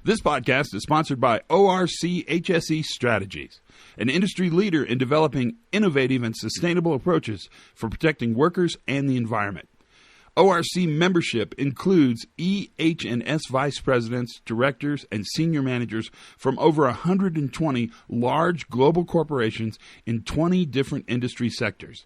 This podcast is sponsored by ORC HSE Strategies, an industry leader in developing innovative and sustainable approaches for protecting workers and the environment. ORC membership includes EH&S vice presidents, directors, and senior managers from over 120 large global corporations in 20 different industry sectors.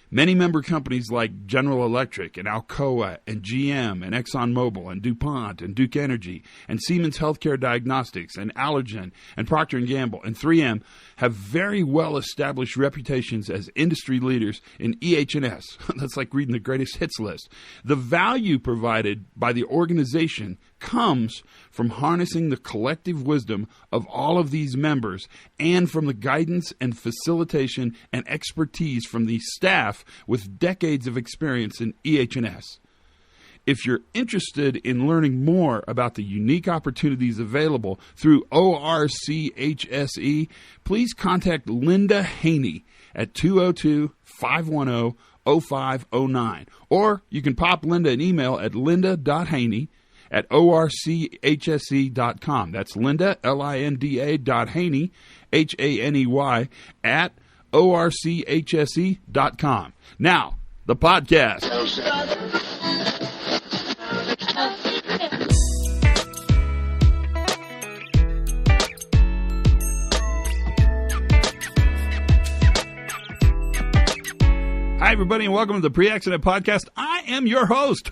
Many member companies like General Electric and Alcoa and GM and ExxonMobil and DuPont and Duke Energy and Siemens Healthcare Diagnostics and Allergen and Procter & Gamble and 3M have very well-established reputations as industry leaders in EH&S. That's like reading the greatest hits list. The value provided by the organization comes from harnessing the collective wisdom of all of these members and from the guidance and facilitation and expertise from the staff with decades of experience in EH&S. If you're interested in learning more about the unique opportunities available through ORCHSE, please contact Linda Haney at 202-510-0509. Or you can pop Linda an email at linda.haney@orchse.com. That's Linda, Linda.Haney, Haney, at orchse.com. Now, the podcast. Hi, everybody, and welcome to the Pre-Accident Podcast. I am your host.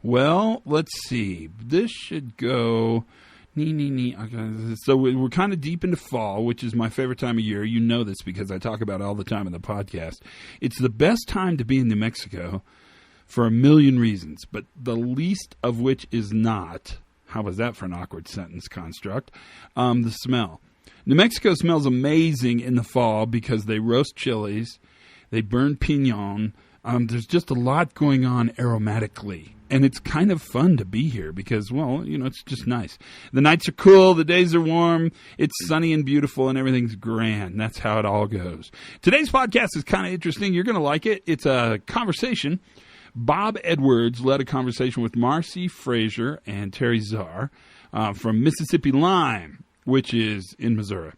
Well, let's see. This should go... Okay. So we're kind of deep into fall, which is my favorite time of year. You know this because I talk about it all the time in the podcast. It's the best time to be in New Mexico for a million reasons, but the least of which is not, how was that for an awkward sentence construct, the smell. New Mexico smells amazing in the fall because they roast chilies, they burn pinon. There's just a lot going on aromatically. And it's kind of fun to be here because, well, you know, it's just nice. The nights are cool, the days are warm, it's sunny and beautiful, and everything's grand. That's how it all goes. Today's podcast is kind of interesting. You're going to like it. It's a conversation. Bob Edwards led a conversation with Marcy Frazier and Terry Czar from Mississippi Lime, which is in Missouri.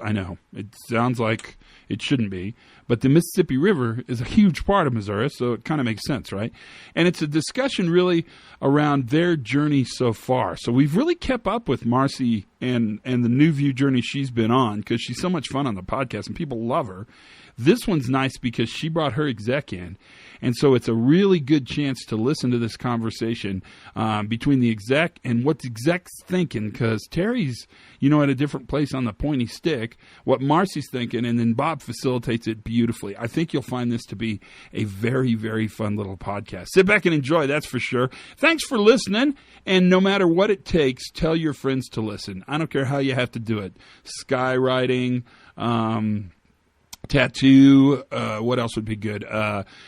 I know, it sounds like it shouldn't be, but the Mississippi River is a huge part of Missouri, so it kind of makes sense, right? And it's a discussion really around their journey so far. So we've really kept up with Marcy and the New View journey she's been on because she's so much fun on the podcast and people love her. This one's nice because she brought her exec in, and so it's a really good chance to listen to this conversation between the exec and what the exec's thinking, because Terry's, you know, at a different place on the pointy stick, what Marcy's thinking, and then Bob facilitates it beautifully. I think you'll find this to be a very, very fun little podcast. Sit back and enjoy, that's for sure. Thanks for listening, and no matter what it takes, tell your friends to listen. I don't care how you have to do it. Skywriting, tattoo, what else would be good?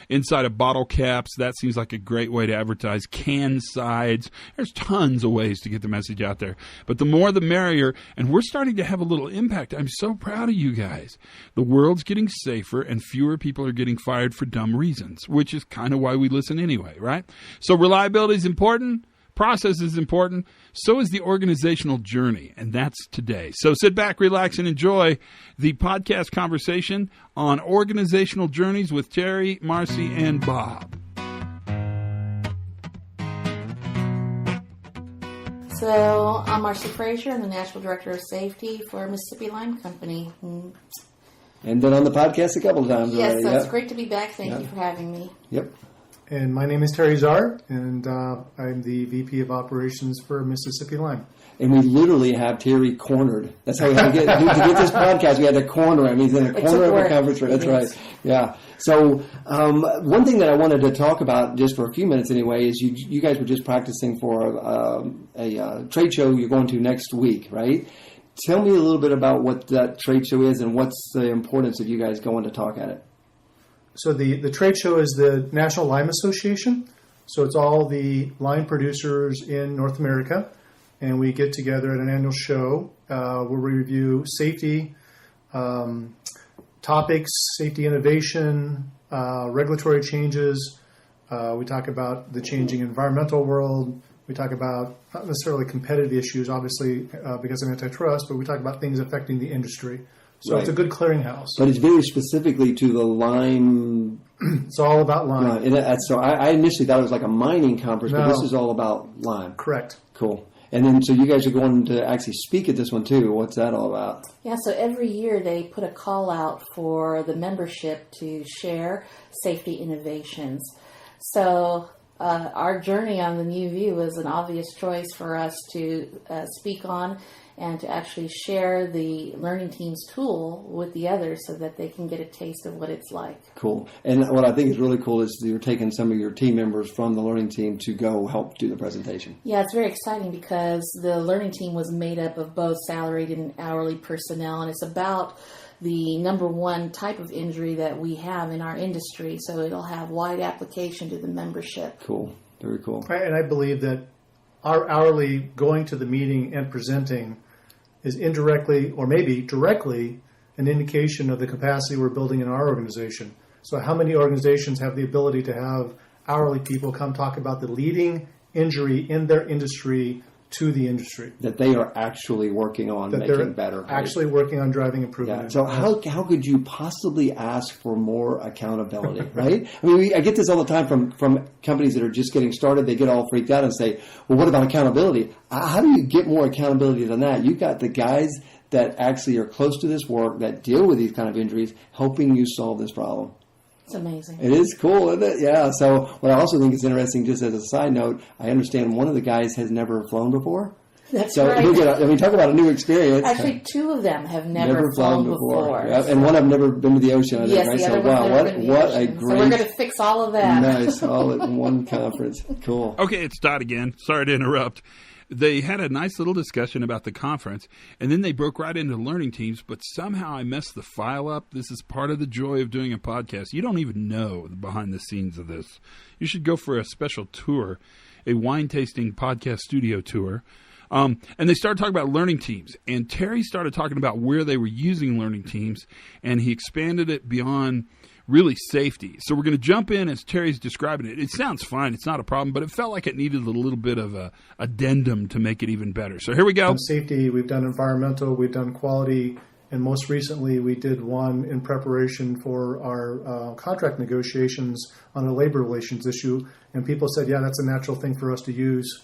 Inside of bottle caps, that seems like a great way to advertise. Can sides. There's tons of ways to get the message out there. But the more the merrier, and we're starting to have a little impact. I'm so proud of you guys. The world's getting safer and fewer people are getting fired for dumb reasons, which is kind of why we listen anyway, right? So reliability is important. Process is important. So is the organizational journey, and that's today. So sit back, relax, and enjoy the podcast conversation on organizational journeys with Terry, Marcy, and Bob. So I'm Marcy Frazier. I'm the National Director of Safety for Mississippi Lime Company. And been on the podcast a couple of times. Yes, already. so it's Yep. great to be back. Thank you for having me. Yep. And my name is Terry Czar, and I'm the VP of Operations for Mississippi Lime. And we literally have Terry cornered. That's how we had to get this podcast. We had to corner him. He's in a corner of a conference room. That's right. Yeah. So one thing that I wanted to talk about just for a few minutes anyway is you guys were just practicing for a trade show you're going to next week, right? Tell me a little bit about what that trade show is and what's the importance of you guys going to talk at it. So the trade show is the National Lime Association. So it's all the lime producers in North America. And we get together at an annual show where we review safety topics, safety innovation, regulatory changes. We talk about the changing environmental world. We talk about not necessarily competitive issues, obviously, because of antitrust, but we talk about things affecting the industry. So it's a good clearinghouse. But it's very specifically to the lime. It's all about lime. So I initially thought it was like a mining conference, but this is all about lime. Correct. Cool. And then, so you guys are going to actually speak at this one too. What's that all about? Yeah, so every year they put a call out for the membership to share safety innovations. So our journey on the New View was an obvious choice for us to speak on and to actually share the learning team's tool with the others so that they can get a taste of what it's like. Cool. And what I think is really cool is you're taking some of your team members from the learning team to go help do the presentation. Yeah, it's very exciting because the learning team was made up of both salaried and hourly personnel, and it's about the number one type of injury that we have in our industry, so it'll have wide application to the membership. Cool. Very cool. And I believe that our hourly going to the meeting and presenting is indirectly or maybe directly an indication of the capacity we're building in our organization. So how many organizations have the ability to have hourly people come talk about the leading injury in their industry to the industry? That they are actually working on making better. Right? Actually working on driving improvement. Yeah. So how could you possibly ask for more accountability, right? I mean, I get this all the time from companies that are just getting started. They get all freaked out and say, well, what about accountability? How do you get more accountability than that? You've got the guys that actually are close to this work, that deal with these kind of injuries, helping you solve this problem. It's amazing. It is cool, isn't it? Yeah. So what I also think is interesting, just as a side note, I understand one of the guys has never flown before. That's so right. Talk about a new experience. Actually, two of them have never flown before. Yep. And one of them never been to the ocean. Yes, right? the other wow, never been to the ocean. A great. So we're going to fix all of that. Nice, all at one conference. Cool. Okay, it's Todd again. Sorry to interrupt. They had a nice little discussion about the conference, and then they broke right into learning teams, but somehow I messed the file up. This is part of the joy of doing a podcast. You don't even know the behind the scenes of this. You should go for a special tour, a wine tasting podcast studio tour. And they started talking about learning teams, and Terry started talking about where they were using learning teams, and he expanded it beyond really safety. So we're going to jump in as Terry's describing it. It sounds fine. It's not a problem, but it felt like it needed a little bit of a addendum to make it even better. So here we go. Safety, we've done environmental, we've done quality, and most recently we did one in preparation for our contract negotiations on a labor relations issue, and people said, yeah, that's a natural thing for us to use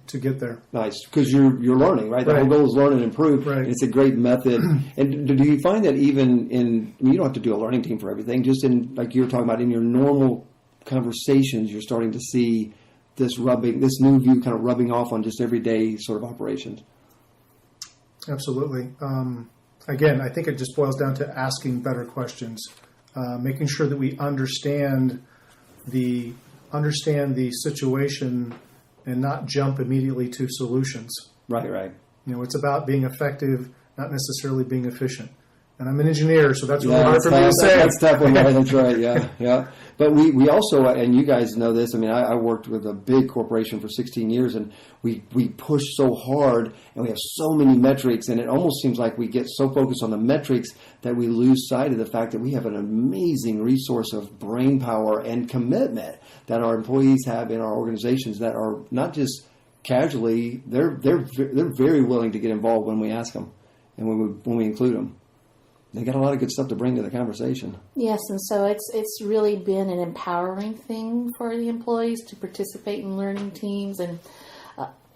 to get there. Nice, because you're learning, right? The whole goal is learn and improve. Right. And it's a great method. And do you find that even you don't have to do a learning team for everything, just in, like you were talking about, in your normal conversations, you're starting to see this new view kind of rubbing off on just everyday sort of operations? Absolutely. Again, I think it just boils down to asking better questions, making sure that we understand the situation and not jump immediately to solutions. Right. It's about being effective, not necessarily being efficient. And I'm an engineer, so that's really hard for me to say. That's tough one, right? That's right, yeah. But we also, and you guys know this, I mean, I worked with a big corporation for 16 years, and we push so hard, and we have so many metrics, and it almost seems like we get so focused on the metrics that we lose sight of the fact that we have an amazing resource of brain power and commitment that our employees have in our organizations that are not just casually, they're very willing to get involved when we ask them and when we include them. They got a lot of good stuff to bring to the conversation. Yes, and so it's really been an empowering thing for the employees to participate in learning teams. And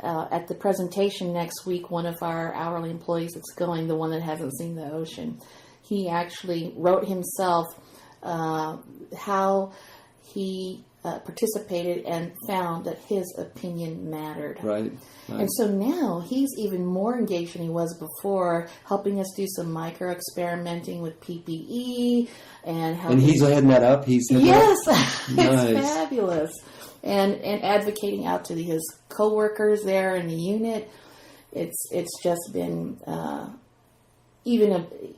at the presentation next week, one of our hourly employees that's going, the one that hasn't seen the ocean, he actually wrote himself how he participated and found that his opinion mattered. Right. And so now he's even more engaged than he was before, helping us do some micro experimenting with PPE and he's heading that up. Yes, nice. It's fabulous. And advocating out to his coworkers there in the unit. It's just been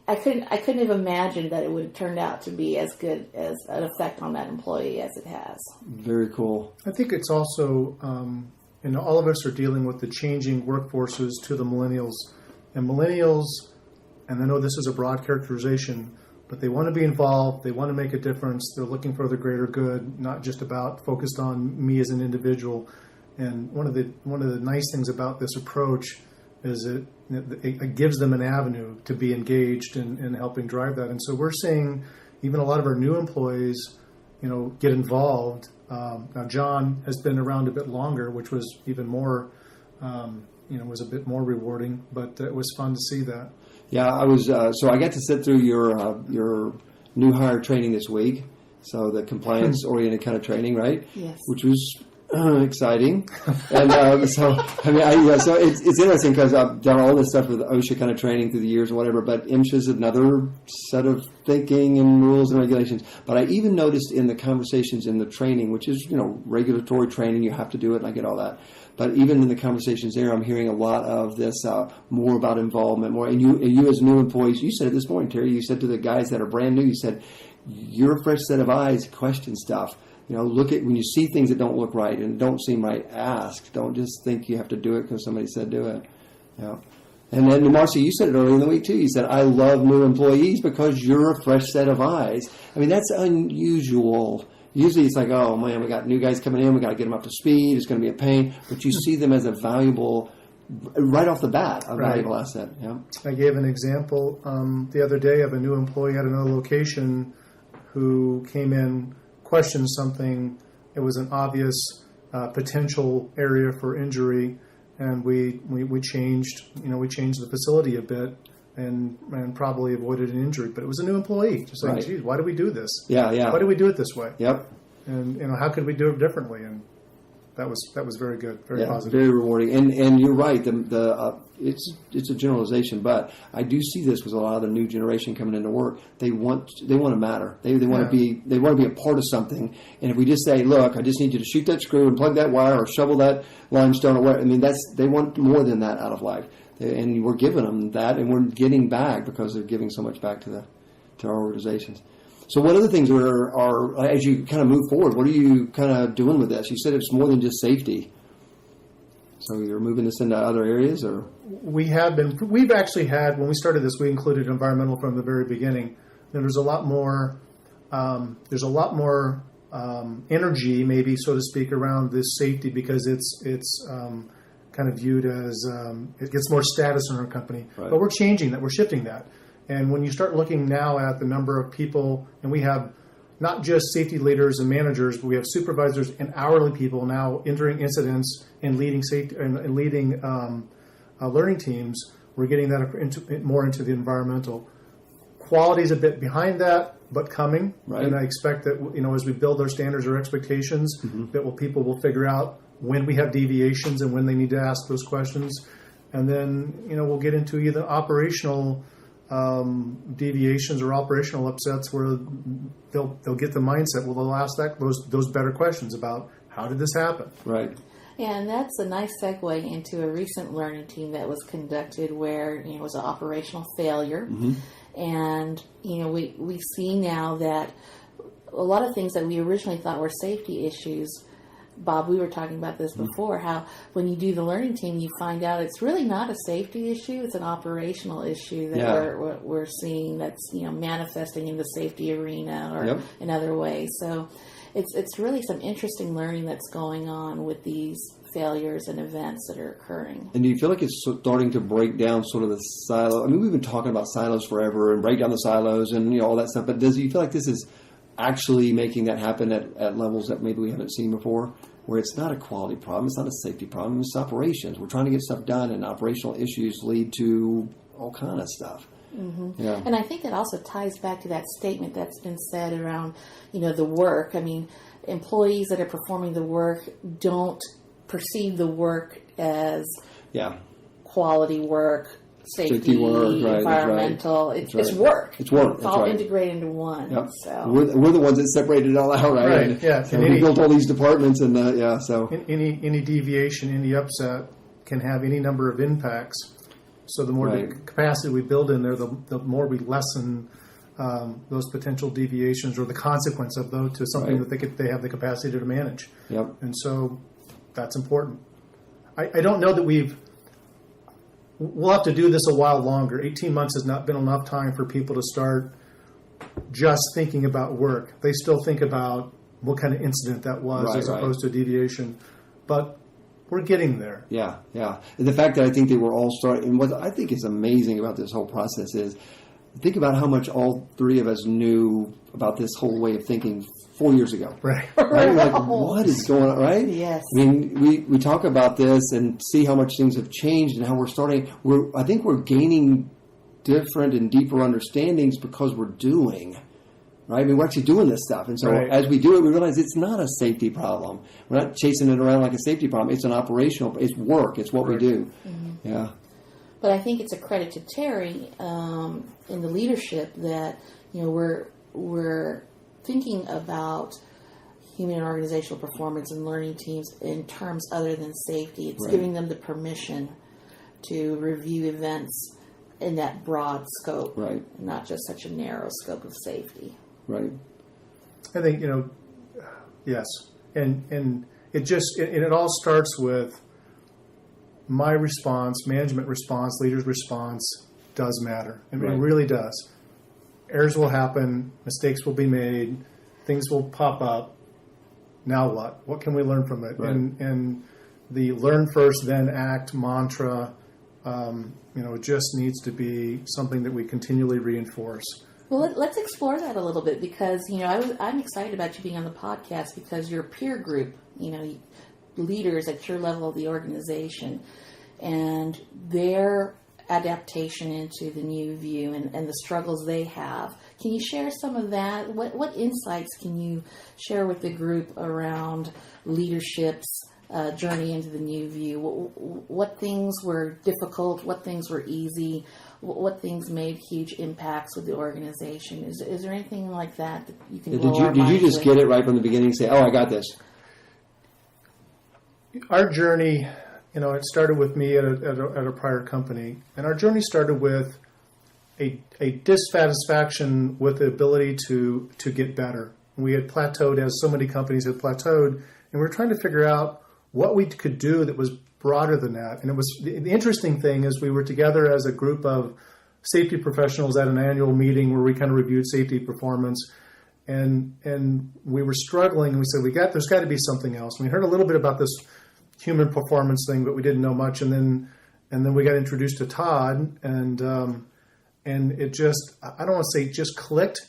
I couldn't have imagined that it would have turned out to be as good as an effect on that employee as it has. Very cool. I think it's also, all of us are dealing with the changing workforces to the millennials. And millennials, and I know this is a broad characterization, but they want to be involved. They want to make a difference. They're looking for the greater good, not just about focused on me as an individual. And one of the nice things about this approach is it gives them an avenue to be engaged in helping drive that. And so we're seeing even a lot of our new employees, get involved. Now John has been around a bit longer, which was even more, was a bit more rewarding. But it was fun to see that. Yeah, I was. So I got to sit through your new hire training this week. So the compliance oriented kind of training, right? Yes. Which was exciting. And so it's interesting because I've done all this stuff with OSHA kind of training through the years and whatever, but MSHA is another set of thinking and rules and regulations. But I even noticed in the conversations in the training, which is, regulatory training, you have to do it, and I get all that. But even in the conversations there, I'm hearing a lot of this more about involvement, more. And you as new employees, you said it this morning, Terry, you said to the guys that are brand new, you said, you're a fresh set of eyes, question stuff. Look at when you see things that don't look right and don't seem right, ask. Don't just think you have to do it because somebody said do it. And then, Marcy, you said it earlier in the week, too. You said, I love new employees because you're a fresh set of eyes. I mean, that's unusual. Usually it's like, oh, man, we got new guys coming in. We got to get them up to speed. It's going to be a pain. But you see them as a valuable, right off the bat, a valuable asset. Yeah. I gave an example the other day of a new employee at another location who came in, questioned something. It was an obvious potential area for injury, and we changed the facility a bit and probably avoided an injury. But it was a new employee, just saying, geez, why do we do this? Yeah. Why do we do it this way? Yep. And how could we do it differently? And that was very good, very positive, very rewarding. And you're right. It's a generalization, but I do see this with a lot of the new generation coming into work. They want to matter. They want to be a part of something. And if we just say, look, I just need you to shoot that screw and plug that wire or shovel that limestone or whatever. I mean, they want more than that out of life. And we're giving them that, and we're getting back because they're giving so much back to our organizations. So what other things are as you kind of move forward, what are you kind of doing with this? You said it's more than just safety. So you're moving this into other areas, or? We've actually had, when we started this, we included environmental from the very beginning. And there's a lot more energy, maybe, so to speak, around this safety because it's kind of viewed as, it gets more status in our company. Right. But we're changing that. We're shifting that. And when you start looking now at the number of people, and we have not just safety leaders and managers, but we have supervisors and hourly people now entering incidents and leading safety and leading learning teams. We're getting that more into the environmental. Quality is a bit behind that, but coming. Right. And I expect that as we build our standards or expectations, that people will figure out when we have deviations and when they need to ask those questions, and then we'll get into either operational deviations or operational upsets where they'll get the mindset. Well, they'll ask those better questions about how did this happen. Right. Yeah, and that's a nice segue into a recent learning team that was conducted where it was an operational failure, and we see now that a lot of things that we originally thought were safety issues. Bob, we were talking about this before, how when you do the learning team, you find out it's really not a safety issue, it's an operational issue that we're seeing that's manifesting in the safety arena or in other ways. So it's really some interesting learning that's going on with these failures and events that are occurring. And do you feel like it's starting to break down sort of the silo? I mean, we've been talking about silos forever and break down the silos and all that stuff, but do you feel like this is actually making that happen at levels that maybe we haven't seen before? Where it's not a quality problem, it's not a safety problem, it's operations. We're trying to get stuff done, and operational issues lead to all kind of stuff. Mm-hmm. Yeah. And I think it also ties back to that statement that's been said around, the work. I mean, employees that are performing the work don't perceive the work as quality work, safety work, environmental. Right. It's work. It's work. It's all integrated into one. Yep. So we're the ones that separated it all out, right? Right. And, yeah. So we built all these departments, and so any deviation, any upset can have any number of impacts. So the more capacity we build in there, the more we lessen those potential deviations or the consequence of those to something that they have the capacity to manage. Yep. And so that's important. I don't know that we'll have to do this a while longer. 18 months has not been enough time for people to start just thinking about work. They still think about what kind of incident that was as opposed to a deviation. But we're getting there. Yeah, yeah. And the fact that I think they were all starting, and what I think is amazing about this whole process is, think about how much all three of us knew about this whole way of thinking 4 years ago. Right. Right? Like, what is going on, right? Yes. I mean, we talk about this and see how much things have changed and how we're starting. I think we're gaining different and deeper understandings because we're doing. Right? I mean, we're actually doing this stuff. And so as we do it, we realize it's not a safety problem. We're not chasing it around like a safety problem. It's an operational, it's work. It's what we do. Mm-hmm. Yeah. But I think it's a credit to Terry in the leadership that, we're thinking about human and organizational performance and learning teams in terms other than safety. It's giving them the permission to review events in that broad scope, not just such a narrow scope of safety. Right. I think, yes. And it all starts with my response, management response, leaders' response does matter. I mean, it really does. Errors will happen, mistakes will be made, things will pop up. Now what? What can we learn from it? Right. And the learn first, then act mantra, it just needs to be something that we continually reinforce. Well, let's explore that a little bit because, I'm excited about you being on the podcast because your peer group, leaders at your level of the organization and their adaptation into the new view and the struggles they have. Can you share some of that? What insights can you share with the group around leadership's journey into the new view? What things were difficult? What things were easy? What things made huge impacts with the organization? Is there anything like that you can? Did you just get it right from the beginning and say, "Oh, I got this"? Our journey, it started with me at a prior company, and our journey started with a dissatisfaction with the ability to get better. We had plateaued, as so many companies had plateaued, and we were trying to figure out what we could do that was broader than that. And it was the interesting thing is we were together as a group of safety professionals at an annual meeting where we kind of reviewed safety performance, and we were struggling. And we said there's got to be something else. And we heard a little bit about this human performance thing, but we didn't know much. And then we got introduced to Todd, and it just, I don't want to say it just clicked,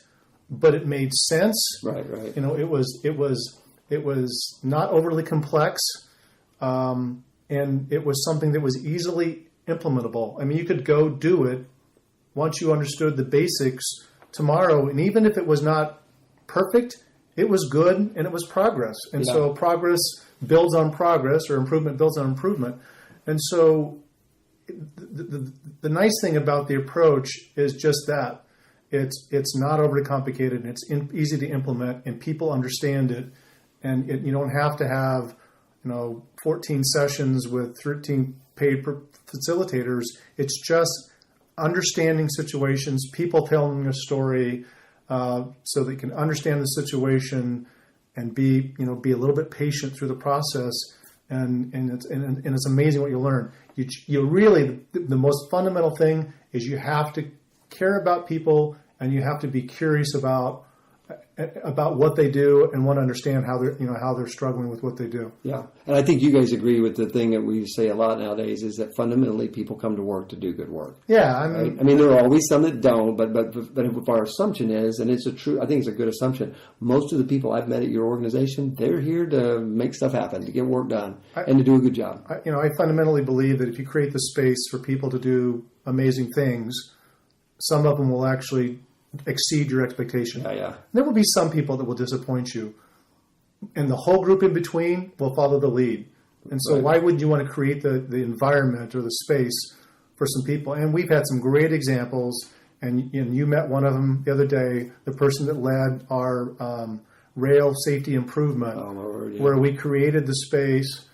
but it made sense. Right. It was not overly complex. And it was something that was easily implementable. I mean, you could go do it once you understood the basics tomorrow. And even if it was not perfect, it was good and it was progress. And so progress builds on progress, or improvement builds on improvement. And so the nice thing about the approach is just that. It's not overly complicated, and it's easy to implement, and people understand it. And you don't have to have 14 sessions with 13 paid facilitators. It's just understanding situations, people telling a story, so they can understand the situation and be a little bit patient through the process. And it's amazing what you learn. You really, the most fundamental thing is you have to care about people, and you have to be curious about what they do and want to understand how they're struggling with what they do. Yeah. And I think you guys agree with the thing that we say a lot nowadays is that fundamentally people come to work to do good work. Yeah. I mean, there are always some that don't, but if our assumption is, and I think it's a good assumption, most of the people I've met at your organization, they're here to make stuff happen, to get work done, and to do a good job. I fundamentally believe that if you create the space for people to do amazing things, some of them will actually exceed your expectation. Yeah. There will be some people that will disappoint you, and the whole group in between will follow the lead. And so why would you want to create the environment or the space for some people? And we've had some great examples, and you met one of them the other day, the person that led our rail safety improvement, where we created the space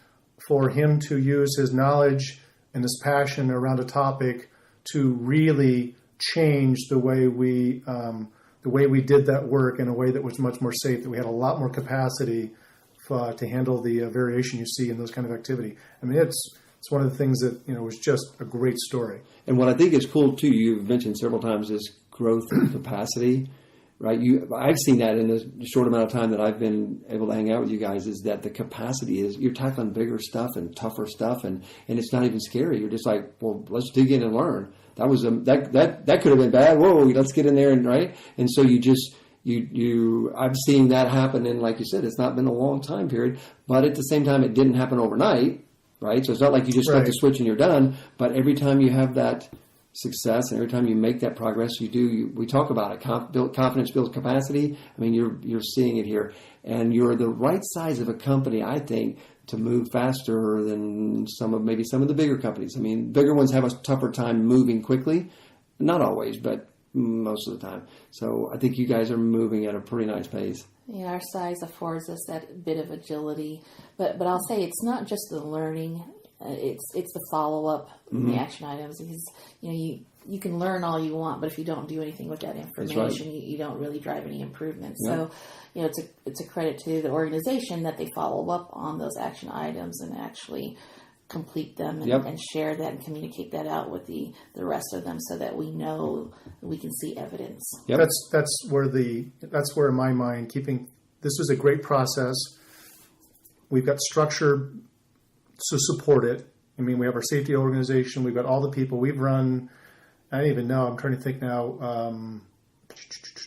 for him to use his knowledge and his passion around a topic to really change the way we did that work in a way that was much more safe, that we had a lot more capacity to handle the variation you see in those kind of activity. I mean, it's one of the things that was just a great story. And what I think is cool too, you've mentioned several times, is growth and capacity. right? I've seen that in the short amount of time that I've been able to hang out with you guys, is that the capacity is you're tackling bigger stuff and tougher stuff, and it's not even scary. You're just like, well, let's dig in and learn. That was that could have been bad. Whoa, let's get in there and right. And so I've seen that happen, and like you said, it's not been a long time period, but at the same time, it didn't happen overnight, right? So it's not like you just flip the switch and you're done. But every time you have that success, and every time you make that progress, we talk about it. Confidence builds capacity. I mean, you're seeing it here, and you're the right size of a company, I think, to move faster than some of the bigger companies. I mean, bigger ones have a tougher time moving quickly, not always, but most of the time. So I think you guys are moving at a pretty nice pace. Yeah, our size affords us that bit of agility, but I'll say it's not just the learning. It's the follow-up the action items, because you can learn all you want, but if you don't do anything with that information, you don't really drive any improvement. Yep. So it's a credit to the organization that they follow up on those action items and actually complete them and share that and communicate that out with the rest of them, so that we know we can see evidence. Yep. That's where in my mind, this is a great process. We've got structure to support it. I mean, we have our safety organization. We've got all the people we've run. I don't even know. I'm trying to think now.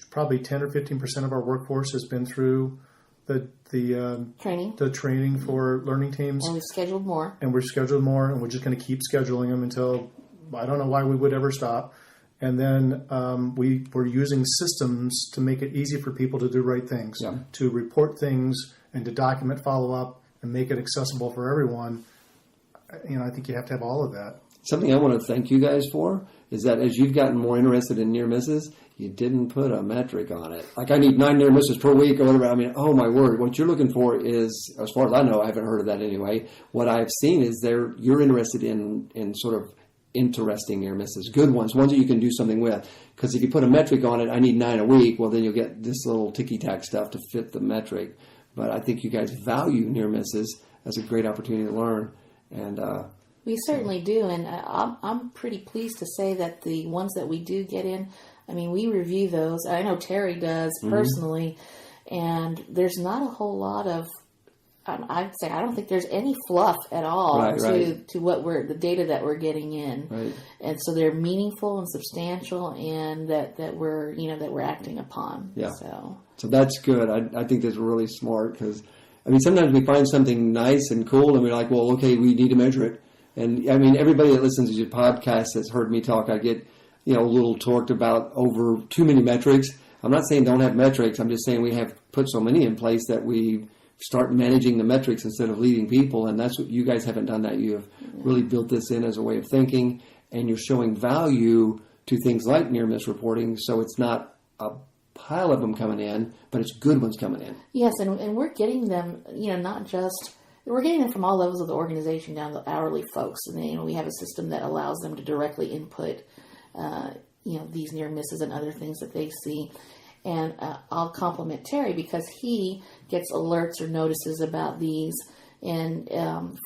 Probably 10 or 15% of our workforce has been through the training for learning teams. And we've scheduled more. And we're just going to keep scheduling them until, I don't know why we would ever stop. And then we're using systems to make it easy for people to do right things, to report things and to document follow-up and make it accessible for everyone. I think you have to have all of that. Something I want to thank you guys for is that as you've gotten more interested in near misses, you didn't put a metric on it. Like, I need 9 near misses per week or whatever. I mean, oh my word. What you're looking for is, as far as I know, I haven't heard of that anyway. What I've seen is you're interested in sort of interesting near misses, good ones that you can do something with. Because if you put a metric on it, I need 9 a week, well, then you'll get this little ticky-tack stuff to fit the metric. But I think you guys value near misses as a great opportunity to learn. And we certainly do, and I'm pretty pleased to say that the ones that we do get in, I mean, we review those. I know Terry does personally, and there's not a whole lot of, I'd say, I don't think there's any fluff at all to what the data that we're getting in, and so they're meaningful and substantial, and that we're acting upon. Yeah. So that's good. I think that's really smart, because I mean, sometimes we find something nice and cool, and we're like, well, okay, we need to measure it. And I mean, everybody that listens to your podcast has heard me talk. I get, a little torqued about over too many metrics. I'm not saying don't have metrics. I'm just saying we have put so many in place that we start managing the metrics instead of leading people. And that's what you guys haven't done that. You have really built this in as a way of thinking, and you're showing value to things like near miss reporting. So it's not a pile of them coming in, but it's good ones coming in. Yes, and we're getting them, not just, we're getting them from all levels of the organization down to hourly folks. And then, we have a system that allows them to directly input, these near misses and other things that they see. And I'll compliment Terry, because he gets alerts or notices about these. And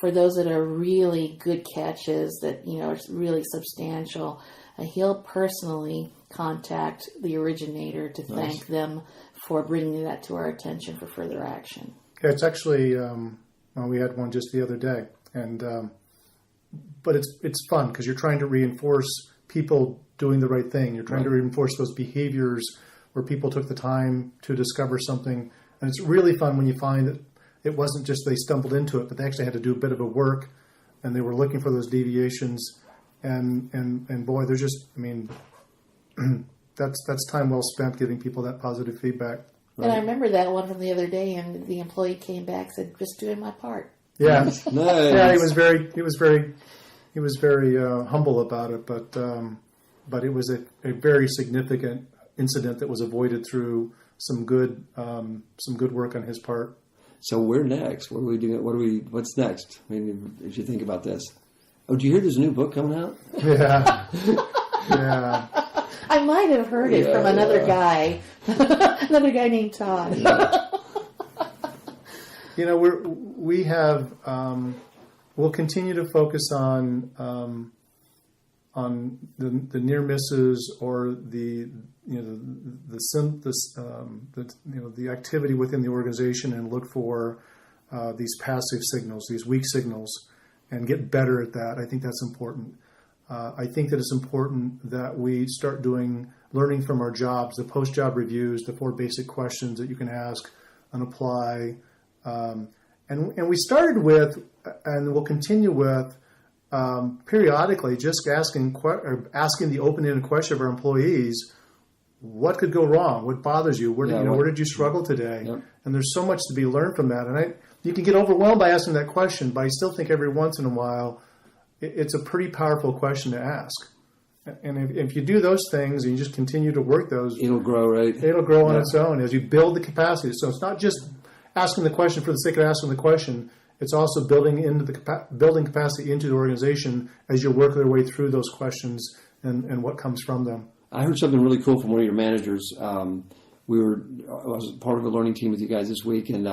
for those that are really good catches that, are really substantial, he'll personally contact the originator to thank them for bringing that to our attention for further action. Yeah, it's actually, we had one just the other day, and but it's fun because you're trying to reinforce people doing the right thing. You're trying to reinforce those behaviors where people took the time to discover something, and it's really fun when you find that it wasn't just they stumbled into it, but they actually had to do a bit of a work, and they were looking for those deviations, and boy, they're just, I mean, that's time well spent giving people that positive feedback. And I remember that one from the other day, and the employee came back and said, "Just doing my part." Yeah, nice. Yeah, he was very humble about it, but it was a very significant incident that was avoided through some good work on his part. So we're next. What are we doing? What's next? I mean, if you think about this. Oh, do you hear there's a new book coming out? Yeah. Yeah. I might have heard it from another guy. Another guy named Todd. Yeah. We'll continue to focus on the near misses or the activity within the organization, and look for these passive signals, these weak signals, and get better at that. I think that's important. I think that it's important that we start learning from our jobs, the post-job reviews, the 4 basic questions that you can ask and apply. And we started with, and we'll continue with, periodically just asking the open-ended question of our employees: what could go wrong? What bothers you? Where did you struggle today? Yep. And there's so much to be learned from that. And you can get overwhelmed by asking that question, but I still think every once in a while it's a pretty powerful question to ask. And if you do those things and you just continue to work those, it'll grow, right? It'll grow on its own as you build the capacity. So it's not just asking the question for the sake of asking the question. It's also building capacity into the organization as you work your way through those questions and what comes from them. I heard something really cool from one of your managers. I was part of a learning team with you guys this week, and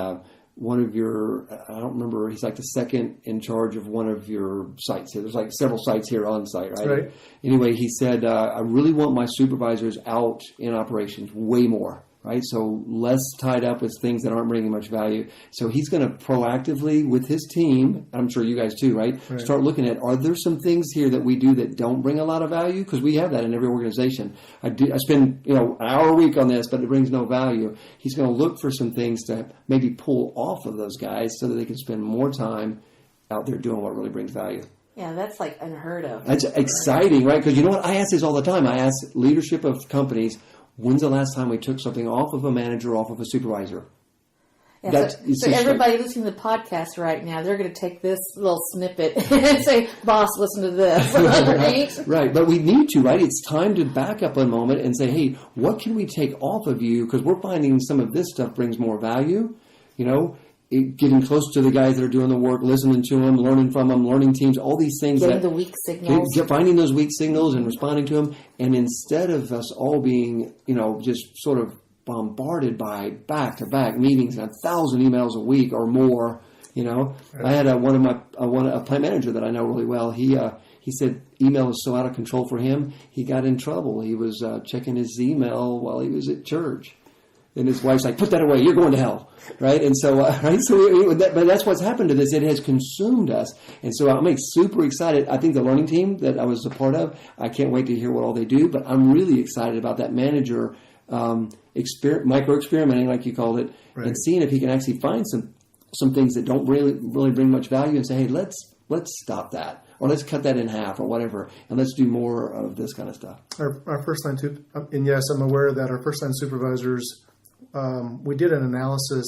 one of your, I don't remember, he's like the second in charge of one of your sites. There's like several sites here on site, right? Right. Anyway, he said, I really want my supervisors out in operations way more, right? So less tied up with things that aren't bringing much value. So he's going to proactively, with his team, I'm sure you guys too, right? Start looking at, are there some things here that we do that don't bring a lot of value? Because we have that in every organization. I spend an hour a week on this, but it brings no value. He's going to look for some things to maybe pull off of those guys so that they can spend more time out there doing what really brings value. Yeah, that's like unheard of. That's exciting, right? Because you know what? I ask this all the time. I ask leadership of companies, when's the last time we took something off of a manager, off of a supervisor? Yeah, so everybody listening to the podcast right now, they're going to take this little snippet and say, boss, listen to this. Right? Right, but we need to, right? It's time to back up a moment and say, hey, what can we take off of you? Because we're finding some of this stuff brings more value, getting close to the guys that are doing the work, listening to them, learning from them, learning teams, all these things. Getting the weak signals. Finding those weak signals and responding to them. And instead of us all being, just sort of bombarded by back-to-back meetings and 1,000 emails a week or more, I had a plant manager that I know really well. He said email was so out of control for him, he got in trouble. He was checking his email while he was at church. And his wife's like, put that away, you're going to hell, right? And so, but that's what's happened to this. It has consumed us. And so I'm super excited. I think the learning team that I was a part of, I can't wait to hear what all they do, but I'm really excited about that manager micro-experimenting, like you called it, right, and seeing if he can actually find some things that don't really bring much value and say, hey, let's stop that, or let's cut that in half or whatever, and let's do more of this kind of stuff. Our first line, and yes, I'm aware that our first line supervisors, we did an analysis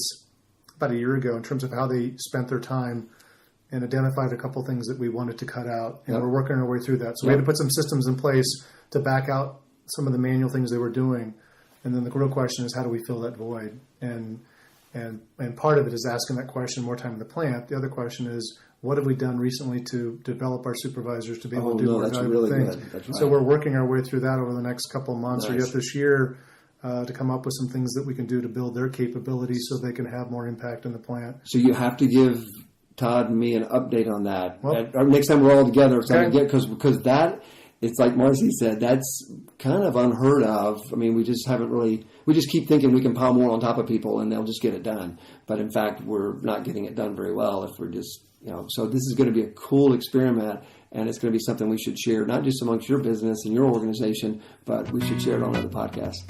about a year ago in terms of how they spent their time and identified a couple things that we wanted to cut out, and we're working our way through that. So we had to put some systems in place to back out some of the manual things they were doing. And then the real question is, how do we fill that void? And part of it is asking that question more time in the plant. The other question is, what have we done recently to develop our supervisors to be able to do more valuable things? That's right. So we're working our way through that over the next couple of months or yet this year to come up with some things that we can do to build their capabilities so they can have more impact in the plant. So you have to give Todd and me an update on that. Next time we're all together, because that, it's like Marcy said, that's kind of unheard of. I mean, we just keep thinking we can pile more on top of people and they'll just get it done. But in fact, we're not getting it done very well if we're just, so this is going to be a cool experiment, and it's going to be something we should share, not just amongst your business and your organization, but we should share it on other podcasts.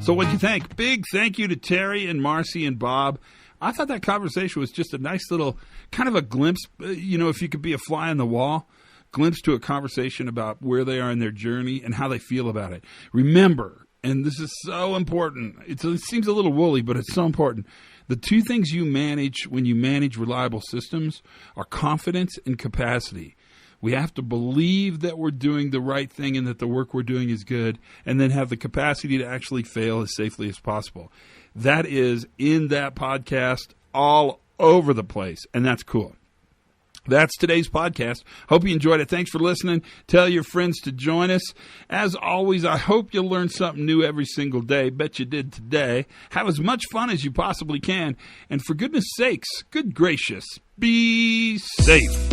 So what'd you think? Big thank you to Terry and Marcy and Bob. I thought that conversation was just a nice little kind of a glimpse, if you could be a fly on the wall, glimpse to a conversation about where they are in their journey and how they feel about it. Remember, and this is so important, it seems a little woolly, but it's so important. The two things you manage when you manage reliable systems are confidence and capacity. We have to believe that we're doing the right thing and that the work we're doing is good, and then have the capacity to actually fail as safely as possible. That is in that podcast all over the place, and that's cool. That's today's podcast. Hope you enjoyed it. Thanks for listening. Tell your friends to join us. As always, I hope you learn something new every single day. Bet you did today. Have as much fun as you possibly can. And for goodness sakes, good gracious, be safe.